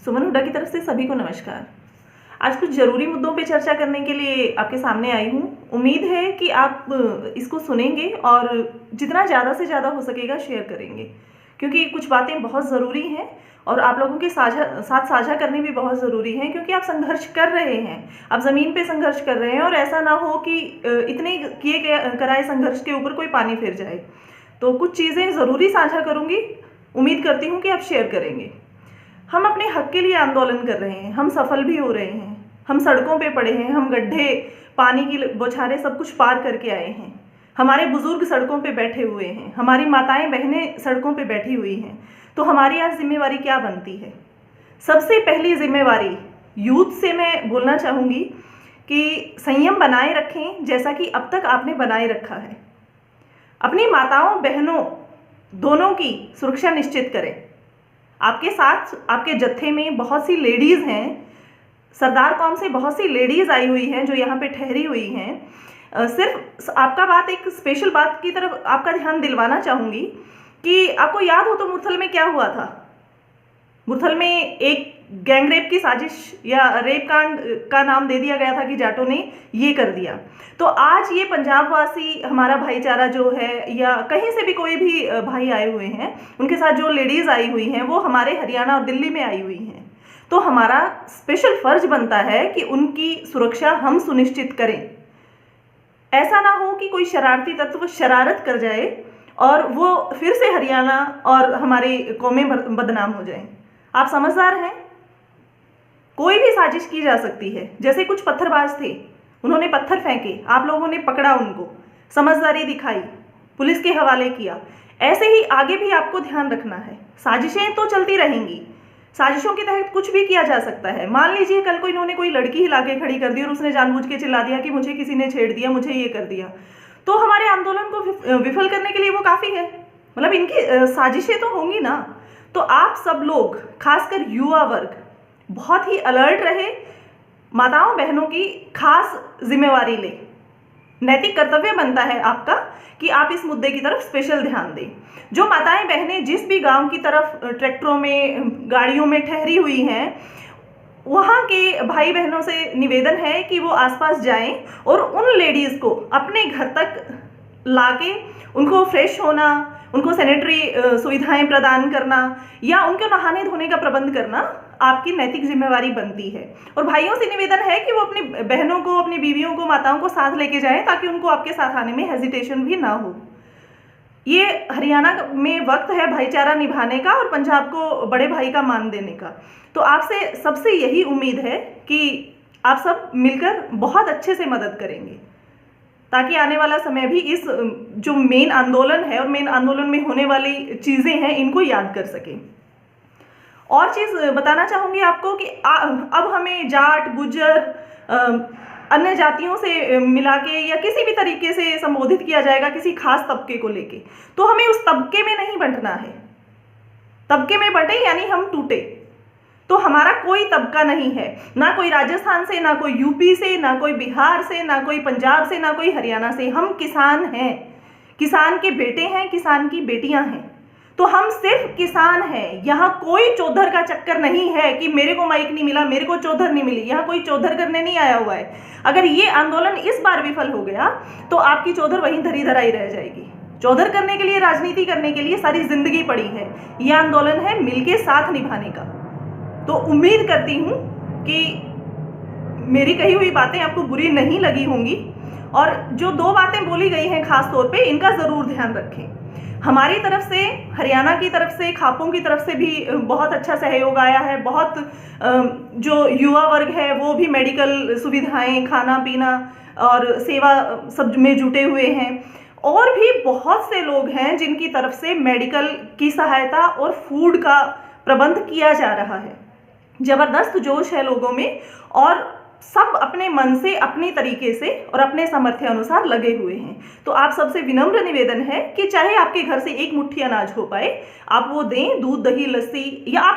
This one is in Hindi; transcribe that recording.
सुमन हुड्डा की तरफ से सभी को नमस्कार। आज कुछ ज़रूरी मुद्दों पे चर्चा करने के लिए आपके सामने आई हूँ। उम्मीद है कि आप इसको सुनेंगे और जितना ज़्यादा से ज़्यादा हो सकेगा शेयर करेंगे, क्योंकि कुछ बातें बहुत ज़रूरी हैं और आप लोगों के साथ साझा करनी भी बहुत ज़रूरी है, क्योंकि आप संघर्ष कर रहे हैं, आप ज़मीन पे संघर्ष कर रहे हैं और ऐसा ना हो कि इतने किए कराए संघर्ष के ऊपर कोई पानी फिर जाए। तो कुछ चीज़ें ज़रूरी साझा करूँगी, उम्मीद करती हूँ कि आप शेयर करेंगे। हम अपने हक के लिए आंदोलन कर रहे हैं, हम सफल भी हो रहे हैं, हम सड़कों पे पड़े हैं, हम गड्ढे, पानी की बौछारें सब कुछ पार करके आए हैं। हमारे बुजुर्ग सड़कों पे बैठे हुए हैं, हमारी माताएं बहनें सड़कों पे बैठी हुई हैं। तो हमारी आज जिम्मेवारी क्या बनती है? सबसे पहली जिम्मेवारी यूथ से मैं बोलना चाहूँगी कि संयम बनाए रखें, जैसा कि अब तक आपने बनाए रखा है। अपनी माताओं बहनों दोनों की सुरक्षा निश्चित करें। आपके साथ आपके जत्थे में बहुत सी लेडीज़ हैं, सरदार कौम से बहुत सी लेडीज़ आई हुई हैं जो यहाँ पे ठहरी हुई हैं। सिर्फ आपका बात एक स्पेशल बात की तरफ आपका ध्यान दिलवाना चाहूँगी कि आपको याद हो तो मुरथल में क्या हुआ था। मुरथल में एक गैंग रेप की साजिश या रेप कांड का नाम दे दिया गया था कि जाटों ने ये कर दिया। तो आज ये पंजाब वासी हमारा भाईचारा जो है, या कहीं से भी कोई भी भाई आए हुए हैं, उनके साथ जो लेडीज़ आई हुई हैं वो हमारे हरियाणा और दिल्ली में आई हुई हैं। तो हमारा स्पेशल फर्ज बनता है कि उनकी सुरक्षा हम सुनिश्चित करें। ऐसा ना हो कि कोई शरारती तत्व शरारत कर जाए और वो फिर से हरियाणा और हमारी कौमें बदनाम हो जाएं। आप समझदार हैं, कोई भी साजिश की जा सकती है। जैसे कुछ पत्थरबाज थे, उन्होंने पत्थर फेंके, आप लोगों ने पकड़ा उनको, समझदारी दिखाई, पुलिस के हवाले किया। ऐसे ही आगे भी आपको ध्यान रखना है। साजिशें तो चलती रहेंगी, साजिशों के तहत कुछ भी किया जा सकता है। मान लीजिए कल को इन्होंने कोई लड़की हिला के खड़ी कर दी और उसने जानबूझ के चिल्ला दिया कि मुझे किसी ने छेड़ दिया, मुझे ये कर दिया, तो हमारे आंदोलन को विफल करने के लिए वो काफ़ी है। मतलब इनकी साजिशें तो होंगी ना। तो आप सब लोग, खासकर युवा वर्ग, बहुत ही अलर्ट रहे, माताओं बहनों की खास जिम्मेवारी ले। नैतिक कर्तव्य बनता है आपका कि आप इस मुद्दे की तरफ स्पेशल ध्यान दें। जो माताएं बहनें जिस भी गांव की तरफ ट्रैक्टरों में, गाड़ियों में ठहरी हुई हैं, वहाँ के भाई बहनों से निवेदन है कि वो आसपास जाएं और उन लेडीज़ को अपने घर तक लाके उनको फ्रेश होना, उनको सैनिटरी सुविधाएं प्रदान करना या उनको नहाने धोने का प्रबंध करना आपकी नैतिक जिम्मेवारी बनती है। और भाइयों से निवेदन है कि वो अपनी बहनों को, अपनी बीवियों को, माताओं को साथ लेके जाएं, ताकि उनको आपके साथ आने में हेजिटेशन भी ना हो। ये हरियाणा में वक्त है भाईचारा निभाने का और पंजाब को बड़े भाई का मान देने का। तो आपसे सबसे यही उम्मीद है कि आप सब मिलकर बहुत अच्छे से मदद करेंगे, ताकि आने वाला समय भी इस जो मेन आंदोलन है और मेन आंदोलन में होने वाली चीज़ें हैं, इनको याद कर सकें। और चीज़ बताना चाहूँगी आपको कि अब हमें जाट, गुज्जर, अन्य जातियों से मिला के या किसी भी तरीके से संबोधित किया जाएगा किसी खास तबके को लेके, तो हमें उस तबके में नहीं बंटना है। तबके में बंटे यानी हम टूटे। तो हमारा कोई तबका नहीं है, ना कोई राजस्थान से, ना कोई यूपी से, ना कोई बिहार से, ना कोई पंजाब से, ना कोई हरियाणा से। हम किसान हैं, किसान के बेटे हैं, किसान की बेटियां हैं। तो हम सिर्फ किसान हैं। यहाँ कोई चौधर का चक्कर नहीं है कि मेरे को माइक नहीं मिला, मेरे को चौधर नहीं मिली। यहाँ कोई चौधर करने नहीं आया हुआ है। अगर ये आंदोलन इस बार विफल हो गया तो आपकी चौधर वहीं धरी धराई रह जाएगी। चौधर करने के लिए, राजनीति करने के लिए सारी जिंदगी पड़ी है। ये आंदोलन है मिलके साथ निभाने का। तो उम्मीद करती हूँ कि मेरी कही हुई बातें आपको बुरी नहीं लगी होंगी, और जो दो बातें बोली गई हैं खास तौर पे, इनका ज़रूर ध्यान रखें। हमारी तरफ से, हरियाणा की तरफ से, खापों की तरफ से भी बहुत अच्छा सहयोग आया है। बहुत जो युवा वर्ग है वो भी मेडिकल सुविधाएं, खाना पीना और सेवा सब में जुटे हुए हैं। और भी बहुत से लोग हैं जिनकी तरफ से मेडिकल की सहायता और फूड का प्रबंध किया जा रहा है। ज़बरदस्त जोश है लोगों में और सब अपने मन से, अपनी तरीके से और अपने सामर्थ्य अनुसार लगे हुए हैं। तो आप सबसे विनम्र निवेदन है कि चाहे आपके घर से एक मुट्ठी अनाज हो पाए, आप वो दें, दूध, दही, लस्सी, या आप